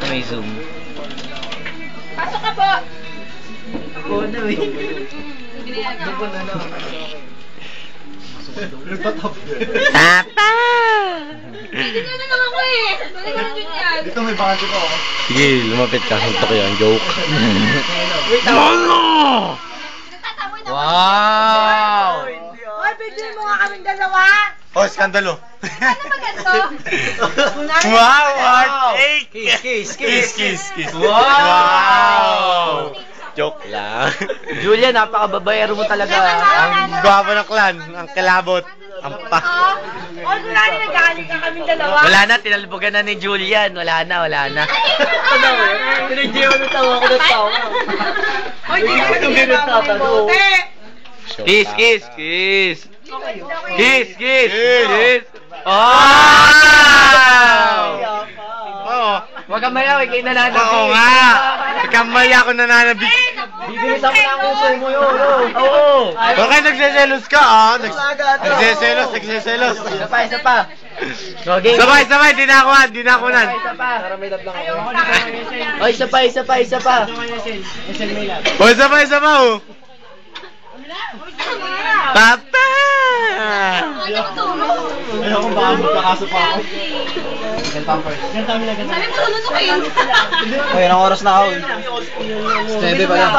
may zoom. Pasok ka po! Oo na eh. Papa! Hindi na lang ako eh! Balik ka dyan yan! Dito may bakante ko ako. Sige, lumapit ka. Suntok yan. Joke. Mono! Wow! Hoy, bigyan mo nga kaming dalawa! Oh, skandalo. Ano ba ganito? Wow, heartache! Kiss. Kiss. Wow! Joke lang. Julia, napakababayero mo talaga. Ang gwapo ng clan, ang kalabot, ang pa. Oh, wala na nagaling ka kaming dalawa. Wala na, tinalbogan na ni Julian. Wala na. Pinagdiyo na tawa ko ng tawa. Hoy, hindi ka nagtatanong. Kiss. Kiss. Oo. Huwag kang mayaw, ikay nananabik. Oo nga. Kamay ako nananabik. Bibilisan ko na ang puso mo yun. Oo. Bakit nagseselos ka ah? Nagseselos. Isa pa. So, game. Sabay, di na akunan. Isa pa. Oh, isa pa. O, isa pa oh. Papa! Ayaw kong baka magkakaso pa ako. Sabi mo, tulunod kayo. Ay, anong oras na ako? 7 pa lang.